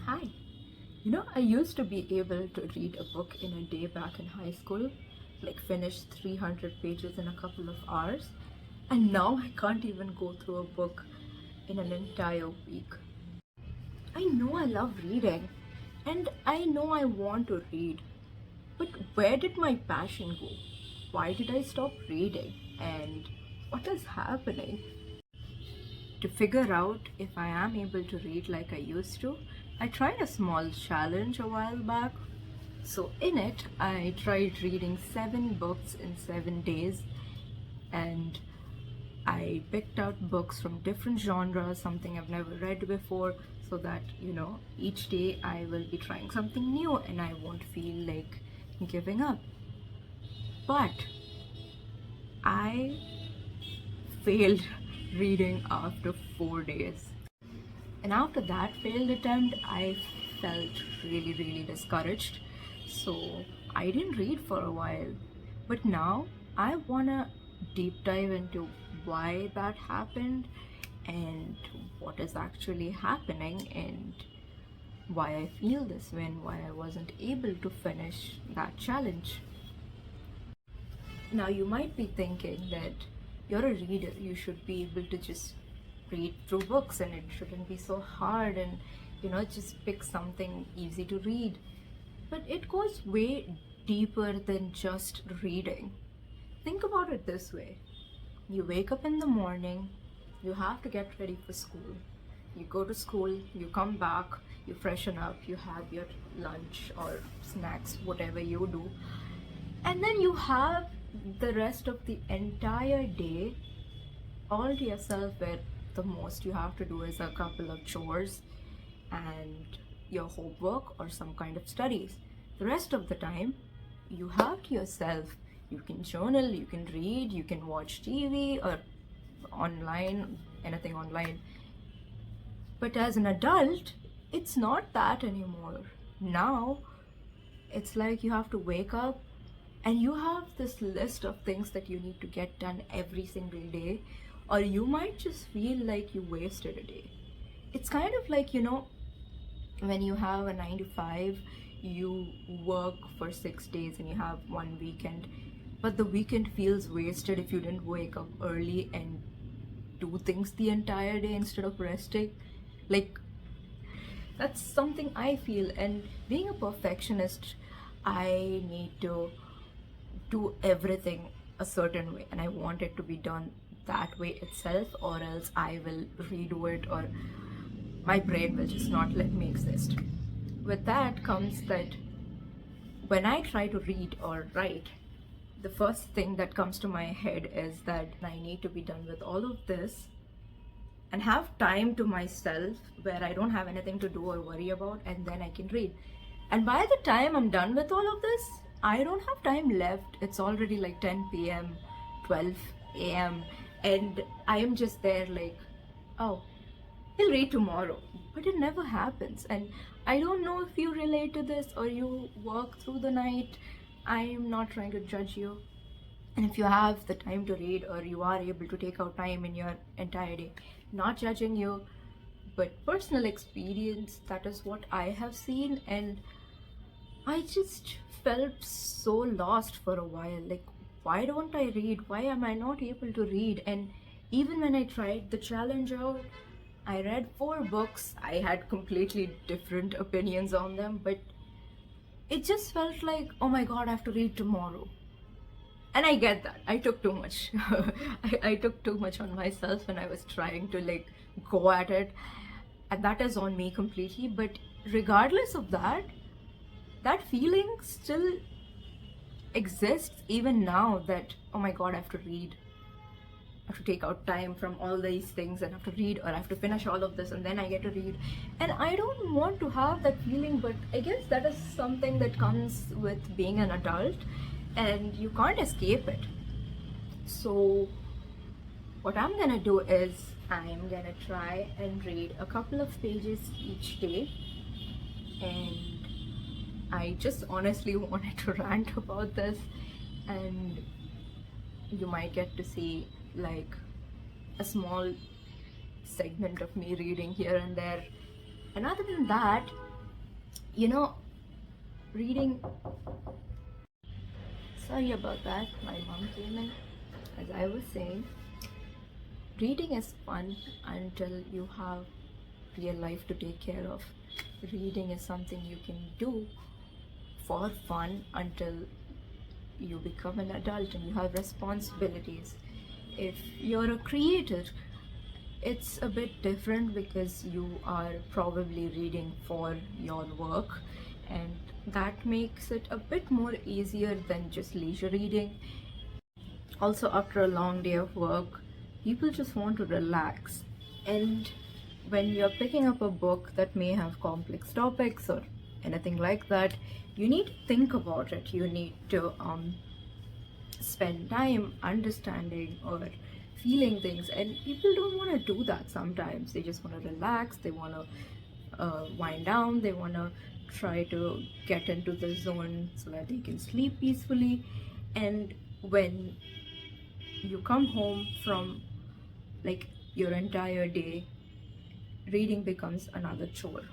Hi. I used to be able to read a book in a day back in high school, like finish 300 pages in a couple of hours, and now I can't even go through a book in an entire week. I know I love reading, and I know I want to read, but where did my passion go? Why did I stop reading? And what is happening? To figure out if I am able to read like I used to, I tried a small challenge a while back. So, in it, I tried reading 7 books in 7 days, and I picked out books from different genres, something I've never read before, so that each day I will be trying something new and I won't feel like giving up. But I failed reading after 4 days. And after that failed attempt, I felt really, really discouraged. So I didn't read for a while. But now I wanna deep dive into why that happened and what is actually happening and why I feel this way and why I wasn't able to finish that challenge. Now, you might be thinking that you're a reader, you should be able to just read through books and it shouldn't be so hard and just pick something easy to read. But it goes way deeper than just reading. Think about it this way: you wake up in the morning, you have to get ready for school. You go to school, you come back, you freshen up, you have your lunch or snacks, whatever you do, and then you have the rest of the entire day all to yourself, where the most you have to do is a couple of chores and your homework or some kind of studies. The rest of the time you have to yourself. You can journal, you can read, you can watch TV or online, anything online. But as an adult, it's not that anymore. Now it's like you have to wake up and you have this list of things that you need to get done every single day, or you might just feel like you wasted a day. It's kind of like, when you have a 9 to 5, you work for 6 days and you have one weekend, but the weekend feels wasted if you didn't wake up early and do things the entire day instead of resting. Like, that's something I feel. And being a perfectionist, I need to do everything a certain way and I want it to be done that way itself, or else I will redo it or my brain will just not let me exist. With that comes that when I try to read or write, the first thing that comes to my head is that I need to be done with all of this and have time to myself where I don't have anything to do or worry about, and then I can read. And by the time I'm done with all of this, I don't have time left. It's already like 10 p.m., 12 a.m., and I am just there like, oh, we'll read tomorrow. But it never happens. And I don't know if you relate to this or you work through the night. I am not trying to judge you. And if you have the time to read or you are able to take out time in your entire day, not judging you, but personal experience, that is what I have seen. And I just felt so lost for a while. Like, why don't I read? Why am I not able to read? And even when I tried the challenge out, I read 4 books. I had completely different opinions on them, but it just felt like, oh my god, I have to read tomorrow. And I get that. I took too much. I took too much on myself when I was trying to go at it. And that is on me completely. But regardless of that, that feeling still exists even now, that oh my god, I have to read. I have to take out time from all these things and I have to read, or I have to finish all of this and then I get to read. And I don't want to have that feeling, but I guess that is something that comes with being an adult and you can't escape it. So what I'm gonna do is I'm gonna try and read a couple of pages each day, and I just honestly wanted to rant about this, and you might get to see like a small segment of me reading here and there. And other than that, You know, reading, sorry about that, my mom came in. As I was saying, reading is fun until you have real life to take care of. Reading is something you can do for fun until you become an adult and you have responsibilities. If you're a creator, it's a bit different because you are probably reading for your work, and that makes it a bit more easier than just leisure reading. Also, after a long day of work, people just want to relax. And when you're picking up a book that may have complex topics or anything like that, you need to think about it. You need to spend time understanding or feeling things, and people don't want to do that. Sometimes they just want to relax, they want to wind down, they want to try to get into the zone so that they can sleep peacefully. And when you come home from like your entire day, reading becomes another chore.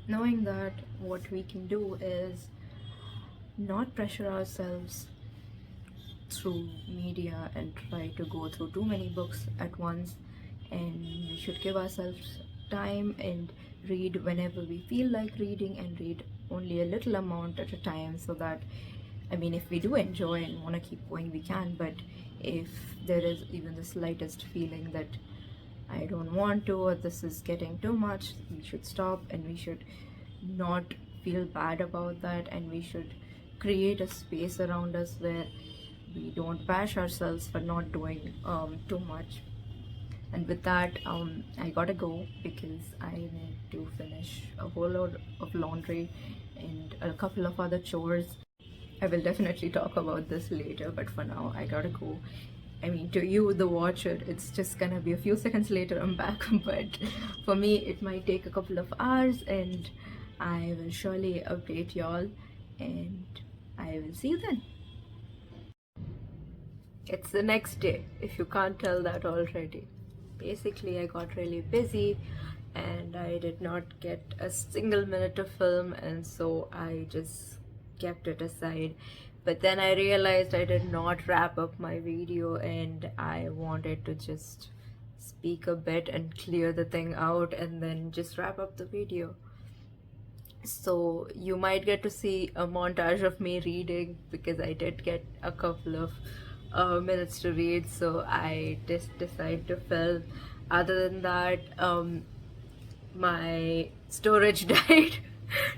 Knowing that, what we can do is not pressure ourselves through media and try to go through too many books at once, and we should give ourselves time and read whenever we feel like reading, and read only a little amount at a time, so that, I mean, if we do enjoy and want to keep going, we can. But if there is even the slightest feeling that I don't want to, or this is getting too much, we should stop, and we should not feel bad about that, and we should create a space around us where we don't bash ourselves for not doing too much. And with that, I gotta go because I need to finish a whole lot of laundry and a couple of other chores. I will definitely talk about this later, but for now, I gotta go. I mean, to you, the watcher, it's just gonna be a few seconds later, I'm back. But for me, it might take a couple of hours, and I will surely update y'all, and I will see you then. It's the next day, if you can't tell that already. Basically, I got really busy and I did not get a single minute of film, and so I just kept it aside. But then I realized I did not wrap up my video, and I wanted to just speak a bit and clear the thing out and then just wrap up the video. So you might get to see a montage of me reading because I did get a couple of minutes to read, so I just decided to film. Other than that, my storage died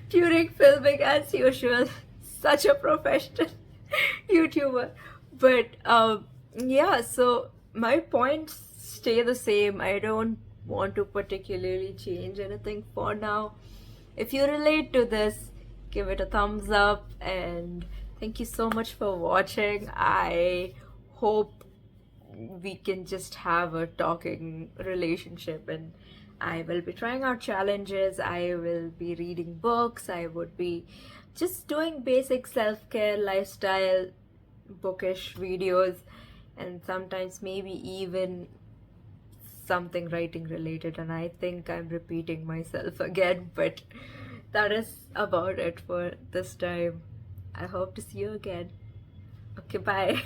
during filming as usual. Such a professional YouTuber. But yeah, so my points stay the same. I don't want to particularly change anything for now. If you relate to this, give it a thumbs up, and thank you so much for watching. I hope we can just have a talking relationship, and I will be trying out challenges. I will be reading books. I would be just doing basic self-care, lifestyle, bookish videos, and sometimes maybe even something writing related. And I think I'm repeating myself again, but that is about it for this time. I hope to see you again. Okay, bye.